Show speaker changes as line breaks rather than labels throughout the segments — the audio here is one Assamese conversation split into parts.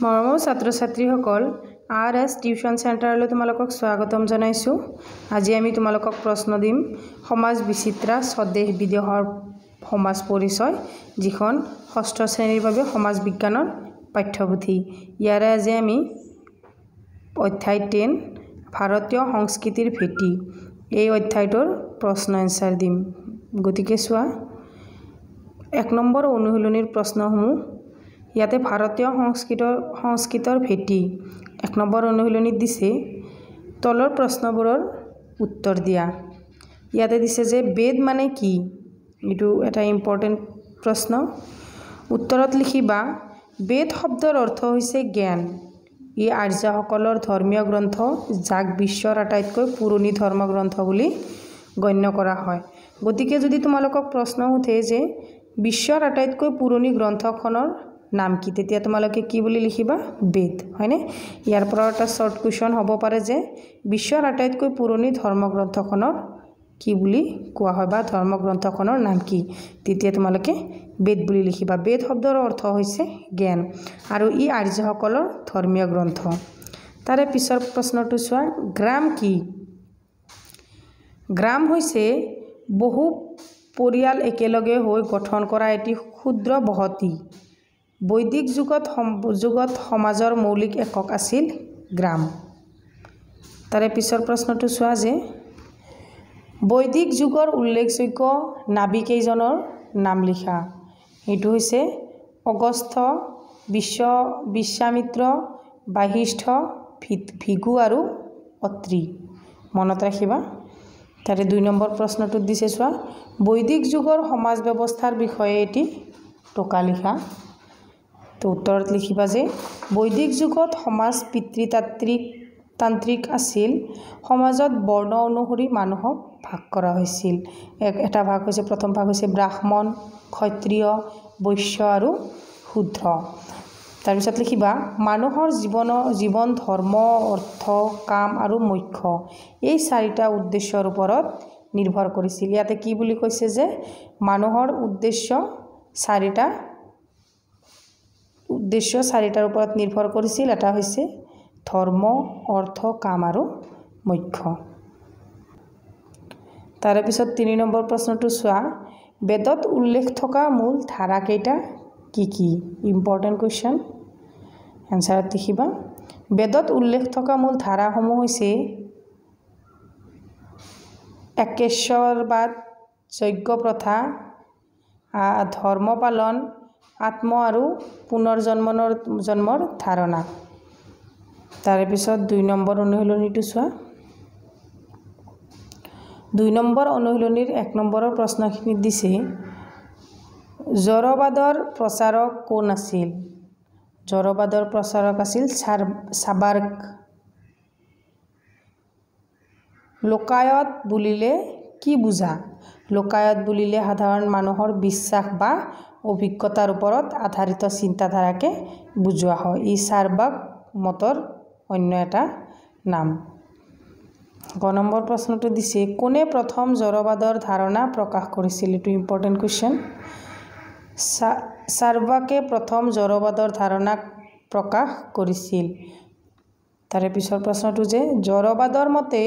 মৰমৰ ছাত্ৰ ছাত্ৰীসকল RS টিউচন চেণ্টাৰলৈ তোমালোকক স্বাগতম জনাইছোঁ। আজি আমি তোমালোকক প্ৰশ্ন দিম সমাজ বিচিত্ৰা স্বদেশ বিদেশৰ সমাজ পৰিচয়, যিখন ষষ্ঠ শ্ৰেণীৰ বাবে সমাজ বিজ্ঞানৰ পাঠ্যপুথি। ইয়াৰে আজি আমি অধ্যায় 10 ভাৰতীয় সংস্কৃতিৰ ভেটি এই অধ্যায়টোৰ প্ৰশ্ন এনসাৰ দিম। গতিকে চোৱা 1 নম্বৰ অনুশীলনীৰ প্ৰশ্নসমূহ ইয়াতে ভাৰতীয় সংস্কৃতৰ ভেটি 1 নম্বৰ অনুশীলনীত দিছে তলৰ প্ৰশ্নবোৰৰ উত্তৰ দিয়া। ইয়াতে দিছে যে বেদ মানে কি, এইটো এটা ইম্পৰ্টেণ্ট প্ৰশ্ন। উত্তৰত লিখিবা বেদ শব্দৰ অৰ্থ হৈছে জ্ঞান। ই আৰ্যসকলৰ ধৰ্মীয় গ্ৰন্থ, যাক বিশ্বৰ আটাইতকৈ পুৰণি ধৰ্মগ্ৰন্থ বুলি গণ্য কৰা হয়। গতিকে যদি তোমালোকক প্ৰশ্ন উঠে যে বিশ্বৰ আটাইতকৈ পুৰণি গ্ৰন্থখনৰ নাম কি, তেতিয়া তোমালোকে কি বুলি লিখিবা? বেদ, হয়নে? ইয়াৰ পৰা এটা শৰ্ট কুৱেশ্যন হ'ব পাৰে যে বিশ্বৰ আটাইতকৈ পুৰণি ধৰ্মগ্ৰন্থখনৰ কি বুলি কোৱা হয় বা ধৰ্মগ্ৰন্থখনৰ নাম কি, তেতিয়া তোমালোকে বেদ বুলি লিখিবা। বেদ শব্দৰ অৰ্থ হৈছে জ্ঞান আৰু ই আৰ্যসকলৰ ধৰ্মীয় গ্ৰন্থ। তাৰে পিছৰ প্ৰশ্নটো চোৱা, গ্ৰাম কি? গ্ৰাম হৈছে বহু পৰিয়াল একেলগে হৈ গঠন কৰা এটি ক্ষুদ্ৰ বসতি। বৈদিক যুগত সমাজৰ মৌলিক একক আছিল গ্ৰাম। তাৰে পিছৰ প্ৰশ্নটো চোৱা যে বৈদিক যুগৰ উল্লেখযোগ্য নাবী কেইজনৰ নাম লিখা। এইটো হৈছে অগস্ত্য, বিশ্বামিত্ৰ, বাহিষ্ঠ, ভৃগু আৰু অত্ৰি। মনত ৰাখিবা। তাৰে 2 নম্বৰ প্ৰশ্নটোত দিছে চোৱা বৈদিক যুগৰ সমাজ ব্যৱস্থাৰ বিষয়ে এটি টোকা লিখা। তো উত্তৰত লিখিবা যে বৈদিক যুগত সমাজ পিতৃতান্ত্ৰিক আছিল। সমাজত বৰ্ণ অনুসৰি মানুহক ভাগ কৰা হৈছিল। এটা ভাগ হৈছে, প্ৰথম ভাগ হৈছে ব্ৰাহ্মণ, ক্ষত্ৰিয়, বৈশ্য আৰু শূদ্ৰ। তাৰপিছত লিখিবা মানুহৰ জীৱন ধৰ্ম, অৰ্থ, কাম আৰু মোক্ষ এই 4টা উদ্দেশ্যৰ ওপৰত নিৰ্ভৰ কৰিছিল। ইয়াতে কি বুলি কৈছে যে মানুহৰ উদ্দেশ্য 4টাৰ ওপৰত নিৰ্ভৰ কৰিছিল। এটা হৈছে ধৰ্ম, অৰ্থ, কাম আৰু মোক্ষ। তাৰে পিছত 3 নম্বৰ প্ৰশ্নটো চোৱা বেদত উল্লেখ থকা মূল ধাৰা কেইটা কি কি? Important question. এনচাৰত লিখিবা বেদত উল্লেখ থকা মূল ধাৰাসমূহ হৈছে একেশ্বৰবাদ, যজ্ঞ প্ৰথা, ধৰ্ম পালন, আত্ম আৰু পুনৰ্জন্মৰ ধাৰণা। তাৰে পিছত 2 নম্বৰ অনুশীলনীটো চোৱা 2 নম্বৰ অনুশীলনীৰ 1 নম্বৰৰ প্ৰশ্নখিনিত দিছে জড়বাদৰ প্ৰচাৰক কোন আছিল? জড়বাদৰ প্ৰচাৰক আছিল চাৰ্বাক। লোকায়ত বুলিলে কি বুজা? লোকায়ত বুলিলে সাধাৰণ মানুহৰ বিশ্বাস বা অভিজ্ঞতাৰ ওপৰত আধাৰিত চিন্তাধাৰাকে বুজোৱা হয়। ই চাৰ্বাক মতৰ অন্য এটা নাম। 1 নম্বৰ প্ৰশ্নটো দিছে কোনে প্ৰথম জড়বাদৰ ধাৰণা প্ৰকাশ কৰিছিল? এইটো ইম্পৰ্টেণ্ট কুৱেশ্যন। চাৰ্বাকে প্ৰথম জড়বাদৰ ধাৰণা প্ৰকাশ কৰিছিল। তাৰে পিছৰ প্ৰশ্নটো যে জড়বাদৰ মতে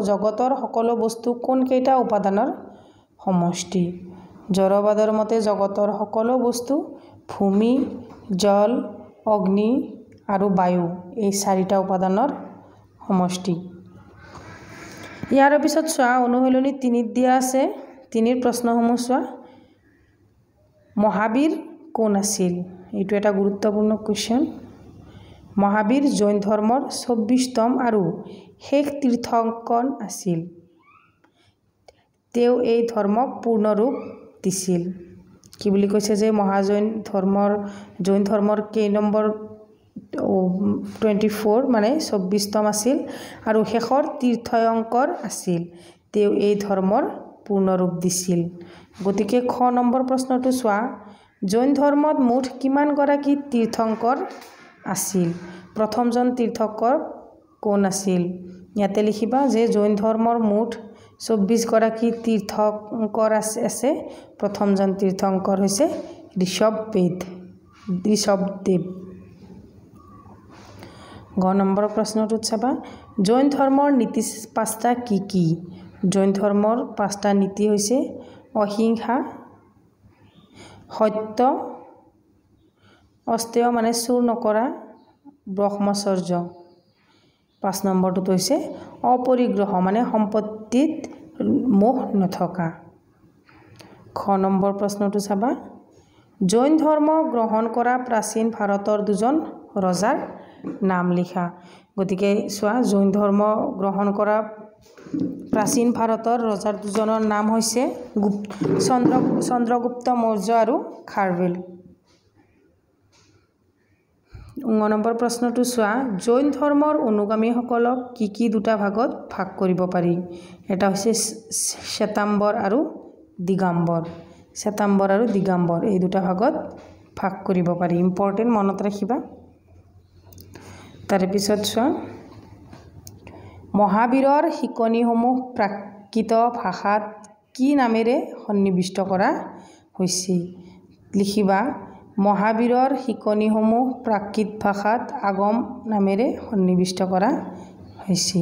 জগতৰ সকলো বস্তু কোনকেইটা উপাদানৰ সমষ্টি? জড়বাদৰ মতে জগতৰ সকলো বস্তু ভূমি, জল, অগ্নি আৰু বায়ু এই 4টা উপাদানৰ সমষ্টি। ইয়াৰ পিছত চোৱা অনুশীলনী 3ত দিয়া আছে 3ৰ প্ৰশ্নসমূহ চোৱা মহাবীৰ কোন আছিল? এইটো এটা গুৰুত্বপূৰ্ণ কুৱেশ্যন। মহাবীৰ জৈন ধৰ্মৰ 24তম আৰু শেষ তীৰ্থংকৰ আছিল। তেওঁ এই ধৰ্মক পূৰ্ণ ৰূপ দিছিল। কি বুলি কৈছে যে জৈন ধৰ্মৰ কেই নম্বৰ 24 মানে 24তম আছিল আৰু শেষৰ তীৰ্থংকৰ আছিল। তেওঁ এই ধৰ্মৰ পূৰ্ণ ৰূপ দিছিল। গতিকে খ নম্বৰ প্ৰশ্নটো চোৱা জৈন ধৰ্মত মুঠ কিমানগৰাকী তীৰ্থংকৰ আছিল? প্ৰথমজন তীৰ্থংকৰ কোন আছিল? ইয়াতে লিখিবা যে জৈন ধৰ্মৰ মুঠ 24গৰাকী তীৰ্থংকৰ আছে। প্ৰথমজন তীৰ্থংকৰ হৈছে ঋষভদেৱ। গ নম্বৰ প্ৰশ্নটোত চাবা জৈন ধৰ্মৰ নীতি পাঁচটা কি কি জৈন ধৰ্মৰ পাঁচটা নীতি হৈছে অহিংসা সত্য অস্তেয় মানে চুৰ নকৰা ব্ৰহ্মচৰ্য 5 নম্বৰটোত হৈছে অপৰিগ্ৰহ মানে সম্পত্তিত মোহ নথকা খ নম্বৰ প্ৰশ্নটো চাবা জৈন ধৰ্ম গ্ৰহণ কৰা প্ৰাচীন ভাৰতৰ দুজন ৰজাৰ নাম লিখা গতিকে চোৱা জৈন ধৰ্ম গ্ৰহণ কৰা প্ৰাচীন ভাৰতৰ ৰজাৰ দুজনৰ নাম হৈছে চন্দ্ৰগুপ্ত মৌৰ্য আৰু খাৰবেল 9 নম্বৰ প্ৰশ্নটো চোৱা জৈন ধৰ্মৰ অনুগামীসকলক কি দুটা ভাগত ভাগ কৰিব পাৰি এটা হৈছে শ্বেতাম্বৰ আৰু দিগম্বৰ এই দুটা ভাগত ভাগ কৰিব পাৰি ইম্পৰ্টেন্ট মনত ৰাখিবা তাৰ পিছত চোৱা মহাবীৰৰ শিকনিসমূহ প্ৰাকৃত ভাষাত কি নামেৰে সন্নিৱিষ্ট কৰা হৈছে লিখিবা মহাবীৰৰ শিকনিসমূহ প্ৰাকৃত ভাষাত আগম নামেৰে সন্নিৱিষ্ট কৰা হৈছে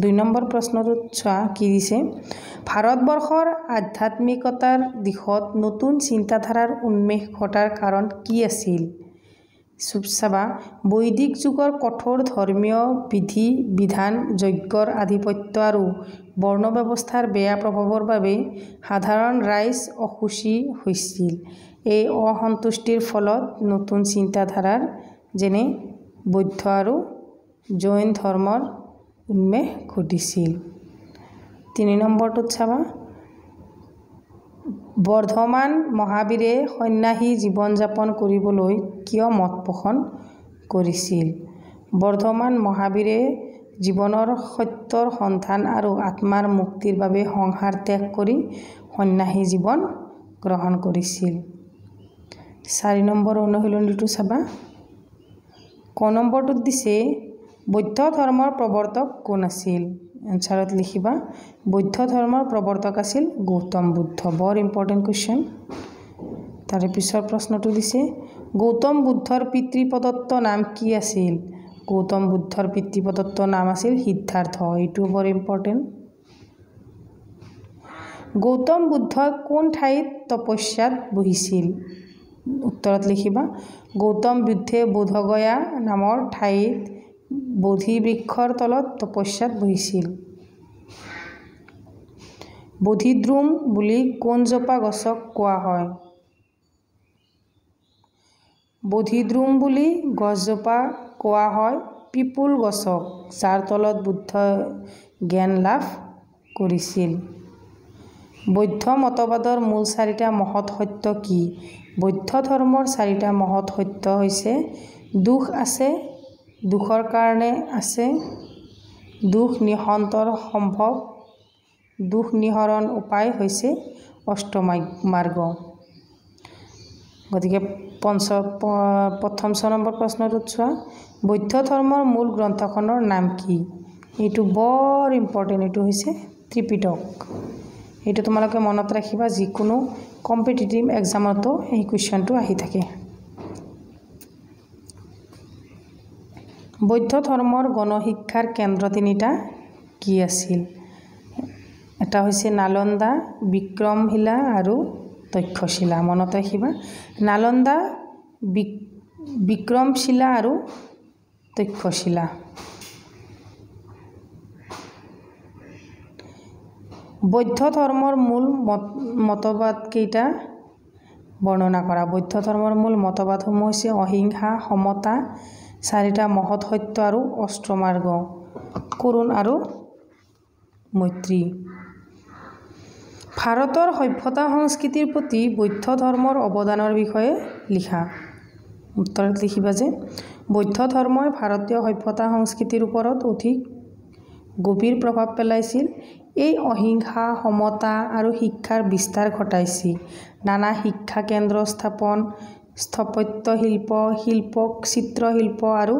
2 নম্বৰ প্ৰশ্নটোত চোৱা কি দিছে ভাৰতবৰ্ষৰ আধ্যাত্মিকতাৰ দিশত নতুন চিন্তাধাৰাৰ উন্মেষ ঘটাৰ কাৰণ কি আছিল চাবা বৈদিক যুগৰ কঠোৰ ধৰ্মীয় বিধি বিধান যজ্ঞৰ আধিপত্য আৰু বৰ্ণ ব্যৱস্থাৰ বেয়া প্ৰভাৱৰ বাবে সাধাৰণ ৰাইজ অখুচি হৈছিল এই অসন্তুষ্টিৰ ফলত নতুন চিন্তাধাৰাৰ যেনে বৌদ্ধ আৰু জৈন ধৰ্মৰ উন্মেষ ঘটিছিল 3 নম্বৰটোত চাবা বৰ্ধমান মহাবীৰে সন্ন্যাসী জীৱন যাপন কৰিবলৈ কিয় মত পোষণ কৰিছিল বৰ্ধমান মহাবীৰে জীৱনৰ সত্যৰ সন্ধান আৰু আত্মাৰ মুক্তিৰ বাবে সংসাৰ ত্যাগ কৰি সন্ন্যাসী জীৱন গ্ৰহণ কৰিছিল 4 নম্বৰ অনুশীলনীটো চাবা ক নম্বৰটোত দিছে বৌদ্ধ ধৰ্মৰ প্ৰৱৰ্তক কোন আছিল এনসাৰত লিখিবা বৌদ্ধ ধৰ্মৰ প্ৰৱৰ্তক আছিল গৌতম বুদ্ধ বৰ ইম্পৰ্টেন্ট কোৱেশ্চন তাৰ পিছৰ প্ৰশ্নটো দিছে গৌতম বুদ্ধৰ পিতৃ প্ৰদত্ত নাম কি আছিল গৌতম বুদ্ধৰ পিতৃ প্ৰদত্ত নাম আছিল সিদ্ধাৰ্থ এইটো বৰ ইম্পৰ্টেন্ট গৌতম বুদ্ধই কোন ঠাইত তপস্যাত বহিছিল উত্তৰত লিখিবা গৌতম বুদ্ধে বোধগয়া নামৰ ঠাইত বোধি বৃক্ষৰ তলত তপস্যাত বহিছিল বোধিদ্ৰুম বুলি কোন জোপা গছক কোৱা হয় বোধিদ্ৰুম বুলি গছজোপা কোৱা হয় পিপুল গছক যাৰ তলত বুদ্ধই জ্ঞান লাভ কৰিছিল বৌদ্ধ মতবাদৰ মূল 4টা মহৎ সত্য কি বৌদ্ধ ধৰ্মৰ 4টা মহৎ সত্য হৈছে দুখ আছে দুখৰ কাৰণে আছে দুখ নিহন্তৰ সম্ভৱ দুখ নিহৰণ উপায় হৈছে অষ্টমাৰ্গ গতিকে প্ৰথম 6 নম্বৰ প্ৰশ্নটোত চোৱা বৌদ্ধ ধৰ্মৰ মূল গ্ৰন্থখনৰ নাম কি এইটো বৰ ইম্পৰ্টেন্ট এইটো হৈছে ত্ৰিপিটক এইটো তোমালোকে মনত ৰাখিবা যিকোনো কম্পিটিটিভ এক্সামতো এই কুৱেশ্যনটো আহি থাকে বৌদ্ধ ধৰ্মৰ গণশিক্ষাৰ কেন্দ্ৰ 3টা কি আছিল এটা হৈছে নালন্দা বিক্ৰমশিলা আৰু তক্ষশিলা মনত ৰাখিবা নালন্দা বিক্ৰমশিলা আৰু তক্ষশিলা বৌদ্ধ ধৰ্মৰ মূল মতবাদ কেইটা বৰ্ণনা কৰা বৌদ্ধ ধৰ্মৰ মূল মতবাদসমূহ হৈছে অহিংসা সমতা 4টা মহৎ সত্য আৰু অষ্টমাৰ্গ কৰুণ আৰু মৈত্ৰী ভাৰতৰ সভ্যতা সংস্কৃতিৰ প্ৰতি বৌদ্ধ ধৰ্মৰ অৱদানৰ বিষয়ে লিখা উত্তৰত লিখিবা যে বৌদ্ধ ধৰ্মই ভাৰতীয় সভ্যতা সংস্কৃতিৰ ওপৰত অধিক গভীৰ প্ৰভাৱ পেলাইছিল এই অহিংসা সমতা আৰু শিক্ষাৰ বিস্তাৰ ঘটাইছিল নানা শিক্ষা কেন্দ্ৰ স্থাপন স্থাপত্য শিল্প চিত্ৰশিল্প আৰু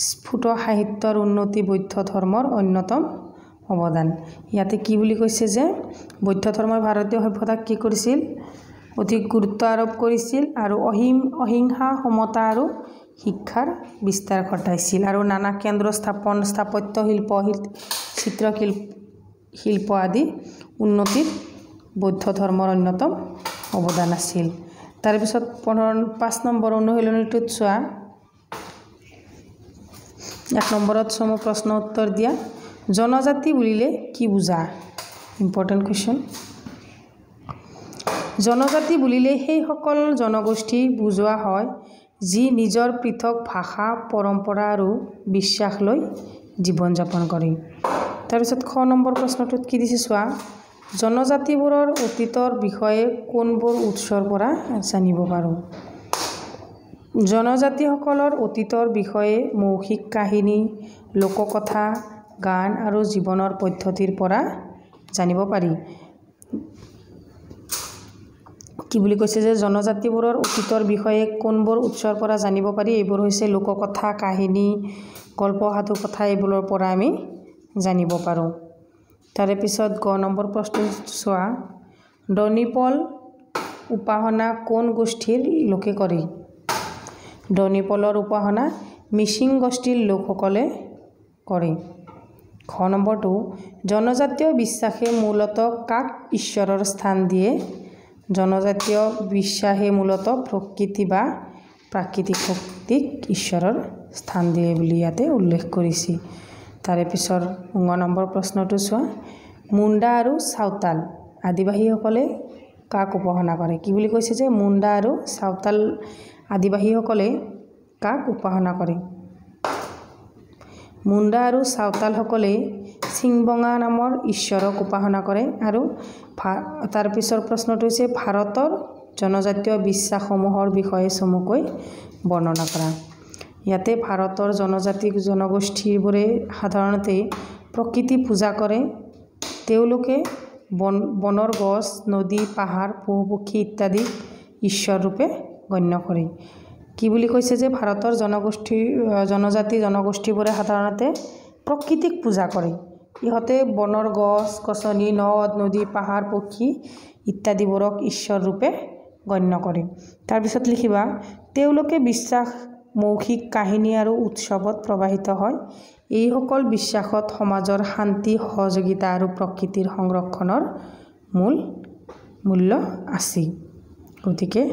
স্ফুট সাহিত্যৰ উন্নতি বৌদ্ধ ধৰ্মৰ অন্যতম অৱদান ইয়াতে কি বুলি কৈছে যে বৌদ্ধ ধৰ্মই ভাৰতীয় সভ্যতাক কি কৰিছিল অধিক গুৰুত্ব আৰোপ কৰিছিল আৰু অহিংসা সমতা আৰু শিক্ষাৰ বিস্তাৰ ঘটাইছিল আৰু নানা কেন্দ্ৰ স্থাপন স্থাপত্য শিল্প আদি উন্নতিত বৌদ্ধ ধৰ্মৰ অন্যতম অৱদান আছিল। তাৰপিছত 5 নম্বৰ অনুশীলনীটোত চোৱা 1 নম্বৰত সমু প্ৰশ্ন উত্তৰ দিয়া। জনজাতি বুলিলে কি বুজা? Important question. জনজাতি বুলিলে সেইসকল জনগোষ্ঠী বুজোৱা হয় যি নিজৰ পৃথক ভাষা পৰম্পৰা আৰু বিশ্বাস লৈ জীৱন যাপন কৰে। তাৰপিছত খ নম্বৰ প্ৰশ্নটোত কি দিছে চোৱা। জনজাতিবোৰৰ অতীতৰ বিষয়ে কোনবোৰ উৎসৰ পৰা জানিব পাৰোঁ? জনজাতিসকলৰ অতীতৰ বিষয়ে মৌখিক কাহিনী, লোককথা, গান আৰু জীৱনৰ পদ্ধতিৰ পৰা জানিব পাৰি। কি বুলি কৈছে যে জনজাতিবোৰৰ অতীতৰ বিষয়ে কোনবোৰ উৎসৰ পৰা জানিব পাৰি? এইবোৰ হৈছে লোককথা, কাহিনী, গল্প, সাধু কথা, এইবোৰৰ পৰা আমি জানিব পাৰোঁ। তাৰে পিছত গ নম্বৰ প্ৰশ্ন চোৱা। দনিপল উপাসনা কোন গোষ্ঠীৰ লোকে কৰে? দনিপলৰ উপাসনা মিচিং গোষ্ঠীৰ লোকসকলে কৰে। খ নম্বৰটো জনজাতীয় বিশ্বাসে মূলতঃ কাক ঈশ্বৰৰ স্থান দিয়ে? জনজাতীয় বিশ্বাসে মূলতঃ প্ৰকৃতি বা প্ৰাকৃতিক শক্তিক ঈশ্বৰৰ স্থান দিয়ে বুলি ইয়াতে উল্লেখ কৰিছে। তাৰে পিছৰ 9 নম্বৰ প্ৰশ্নটো চোৱা। মুণ্ডা আৰু চাওতাল আদিবাসীসকলে কাক উপাসনা কৰে? কি বুলি কৈছে যে মুণ্ডা আৰু চাওতাল আদিবাসীসকলে কাক উপাসনা কৰে? মুণ্ডা আৰু চাওতালসকলে চিংবঙা নামৰ ঈশ্বৰক উপাসনা কৰে। আৰু তাৰ পিছৰ প্ৰশ্নটো হৈছে ভাৰতৰ জনজাতীয় বিশ্বাসসমূহৰ বিষয়ে চমুকৈ বৰ্ণনা কৰা। ইয়াতে ভাৰতৰ জনগোষ্ঠীবোৰে সাধাৰণতে প্ৰকৃতি পূজা কৰে। তেওঁলোকে বনৰ গছ, নদী, পাহাৰ, পশু পক্ষী ইত্যাদি ঈশ্বৰ ৰূপে গণ্য কৰে। কি বুলি কৈছে যে ভাৰতৰ জনগোষ্ঠীবোৰে সাধাৰণতে প্ৰকৃতিক পূজা কৰে। ইহঁতে বনৰ গছ গছনি, নদ নদী, পাহাৰ, পক্ষী ইত্যাদিবোৰক ঈশ্বৰ ৰূপে গণ্য কৰে। তাৰপিছত লিখিবা তেওঁলোকে বিশ্বাস মৌখিক কাহিনী আৰু উৎসৱত প্ৰবাহিত হয়। এইসকল বিশ্বাসত সমাজৰ শান্তি, সহযোগিতা আৰু প্ৰকৃতিৰ সংৰক্ষণৰ মূল্য আছে। গতিকে